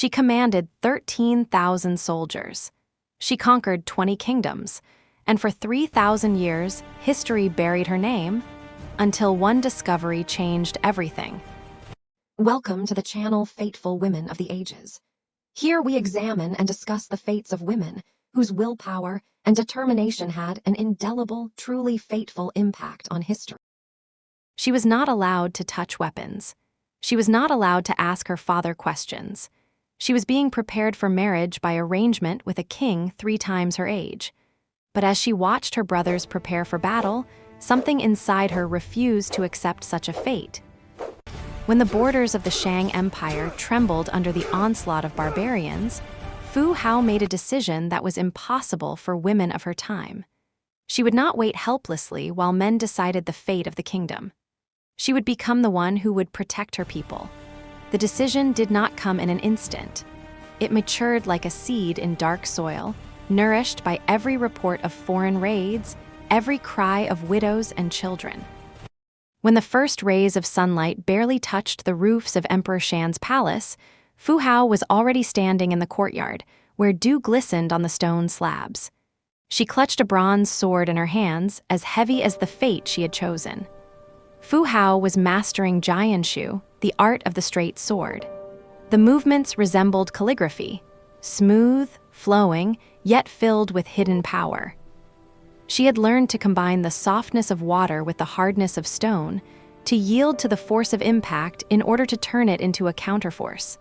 She commanded 13,000 soldiers. She conquered 20 kingdoms, and for 3,000 years, history buried her name until one discovery changed everything. Welcome to the channel Fateful Women of the Ages. Here we examine and discuss the fates of women whose willpower and determination had an indelible, truly fateful impact on history. She was not allowed to touch weapons. She was not allowed to ask her father questions. She was being prepared for marriage by arrangement with a king 3 times her age. But as she watched her brothers prepare for battle, something inside her refused to accept such a fate. When the borders of the Shang Empire trembled under the onslaught of barbarians, Fu Hao made a decision that was impossible for women of her time. She would not wait helplessly while men decided the fate of the kingdom. She would become the one who would protect her people. The decision did not come in an instant. It matured like a seed in dark soil, nourished by every report of foreign raids, every cry of widows and children. When the first rays of sunlight barely touched the roofs of Emperor Shan's palace, Fu Hao was already standing in the courtyard, where dew glistened on the stone slabs. She clutched a bronze sword in her hands, as heavy as the fate she had chosen. Fu Hao was mastering Jianshu, the art of the straight sword. The movements resembled calligraphy, smooth, flowing, yet filled with hidden power. She had learned to combine the softness of water with the hardness of stone, to yield to the force of impact in order to turn it into a counterforce.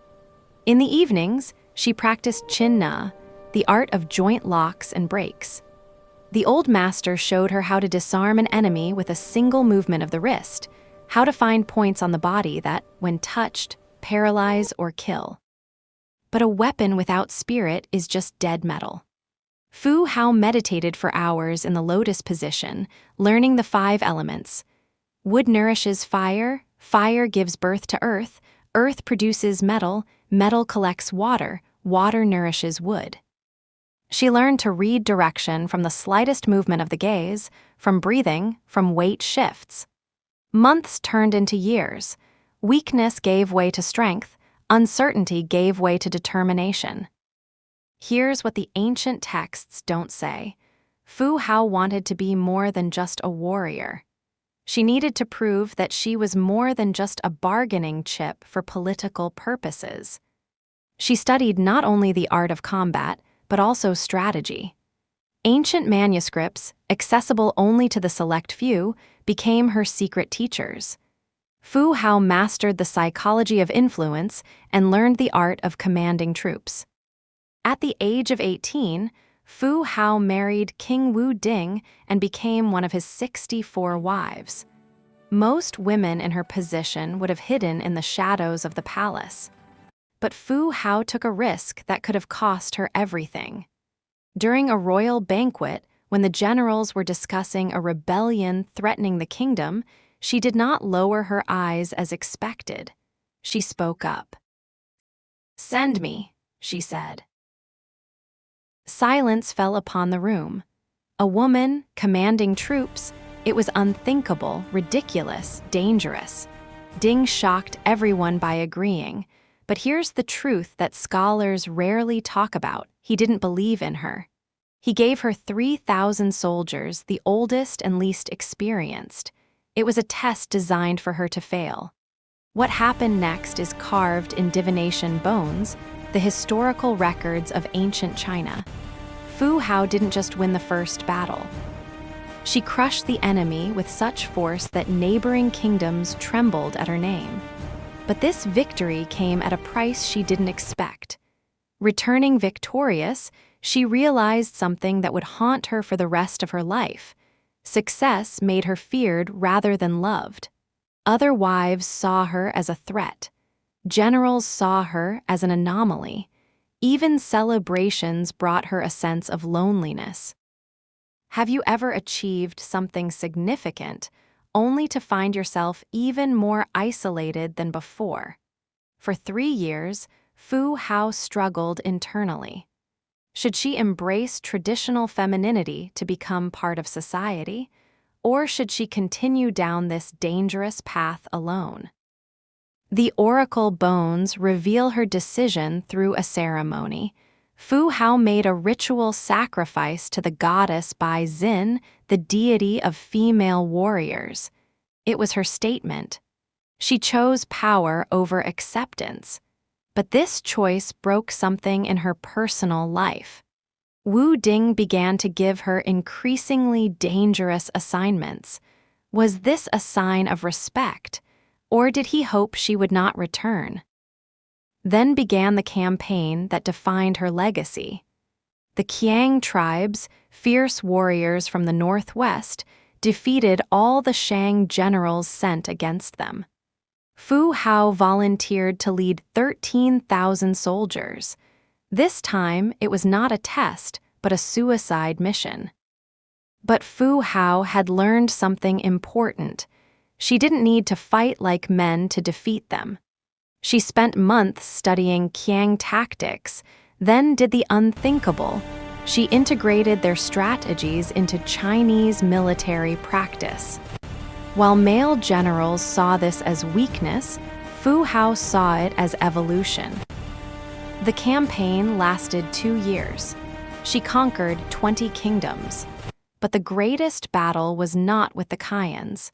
In the evenings, she practiced Qin Na, the art of joint locks and breaks. The old master showed her how to disarm an enemy with a single movement of the wrist, how to find points on the body that, when touched, paralyze or kill. But a weapon without spirit is just dead metal. Fu Hao meditated for hours in the lotus position, learning the 5 elements. Wood nourishes fire, fire gives birth to earth, earth produces metal, metal collects water, water nourishes wood. She learned to read direction from the slightest movement of the gaze, from breathing, from weight shifts. Months turned into years. Weakness gave way to strength, uncertainty gave way to determination. Here's what the ancient texts don't say. Fu Hao wanted to be more than just a warrior. She needed to prove that she was more than just a bargaining chip for political purposes. She studied not only the art of combat, but also strategy. Ancient manuscripts, accessible only to the select few, became her secret teachers. Fu Hao mastered the psychology of influence and learned the art of commanding troops. At the age of 18, Fu Hao married King Wu Ding and became one of his 64 wives. Most women in her position would have hidden in the shadows of the palace. But Fu Hao took a risk that could have cost her everything. During a royal banquet, when the generals were discussing a rebellion threatening the kingdom, she did not lower her eyes as expected. She spoke up. "Send me," she said. Silence fell upon the room. A woman commanding troops, it was unthinkable, ridiculous, dangerous. Ding shocked everyone by agreeing. But here's the truth that scholars rarely talk about. He didn't believe in her. He gave her 3,000 soldiers, the oldest and least experienced. It was a test designed for her to fail. What happened next is carved in divination bones, the historical records of ancient China. Fu Hao didn't just win the first battle. She crushed the enemy with such force that neighboring kingdoms trembled at her name. But this victory came at a price she didn't expect. Returning victorious, she realized something that would haunt her for the rest of her life. Success made her feared rather than loved. Other wives saw her as a threat. Generals saw her as an anomaly. Even celebrations brought her a sense of loneliness. Have you ever achieved something significant only to find yourself even more isolated than before? For 3 years, Fu Hao struggled internally. Should she embrace traditional femininity to become part of society, or should she continue down this dangerous path alone? The oracle bones reveal her decision through a ceremony. Fu Hao made a ritual sacrifice to the goddess Bai Xin, the deity of female warriors. It was her statement. She chose power over acceptance. But this choice broke something in her personal life. Wu Ding began to give her increasingly dangerous assignments. Was this a sign of respect, or did he hope she would not return? Then began the campaign that defined her legacy. The Qiang tribes, fierce warriors from the northwest, defeated all the Shang generals sent against them. Fu Hao volunteered to lead 13,000 soldiers. This time, it was not a test, but a suicide mission. But Fu Hao had learned something important. She didn't need to fight like men to defeat them. She spent months studying Qiang tactics, then did the unthinkable. She integrated their strategies into Chinese military practice. While male generals saw this as weakness, Fu Hao saw it as evolution. The campaign lasted 2 years. She conquered 20 kingdoms. But the greatest battle was not with the Qians.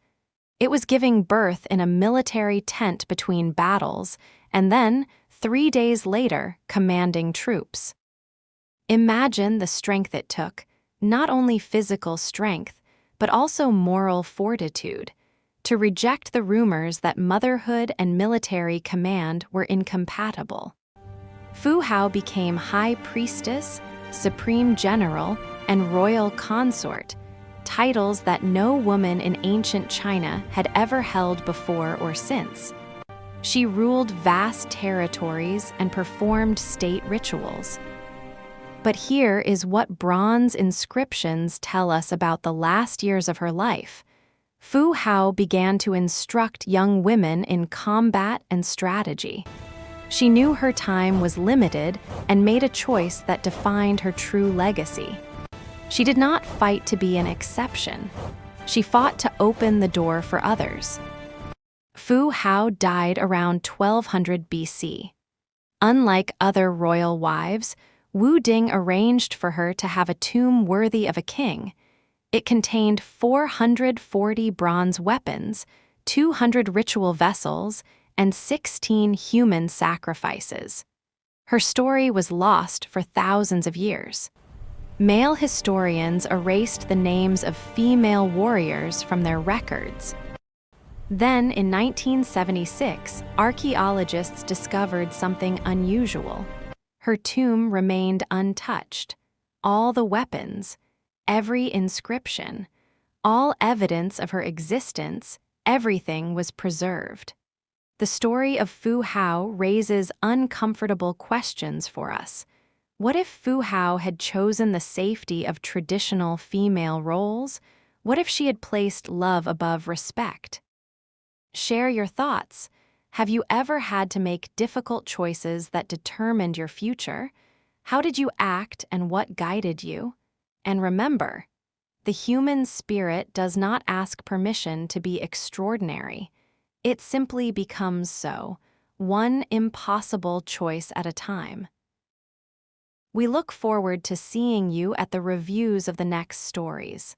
It was giving birth in a military tent between battles, and then, 3 days later, commanding troops. Imagine the strength it took, not only physical strength, but also moral fortitude, to reject the rumors that motherhood and military command were incompatible. Fu Hao became high priestess, supreme general, and royal consort, titles that no woman in ancient China had ever held before or since. She ruled vast territories and performed state rituals. But here is what bronze inscriptions tell us about the last years of her life. Fu Hao began to instruct young women in combat and strategy. She knew her time was limited and made a choice that defined her true legacy. She did not fight to be an exception. She fought to open the door for others. Fu Hao died around 1200 BC. Unlike other royal wives, Wu Ding arranged for her to have a tomb worthy of a king. It contained 440 bronze weapons, 200 ritual vessels, and 16 human sacrifices. Her story was lost for thousands of years. Male historians erased the names of female warriors from their records. Then, in 1976, archaeologists discovered something unusual. Her tomb remained untouched. All the weapons, every inscription, all evidence of her existence, everything was preserved. The story of Fu Hao raises uncomfortable questions for us. What if Fu Hao had chosen the safety of traditional female roles? What if she had placed love above respect? Share your thoughts. Have you ever had to make difficult choices that determined your future? How did you act and what guided you? And remember, the human spirit does not ask permission to be extraordinary. It simply becomes so, one impossible choice at a time. We look forward to seeing you at the reviews of the next stories.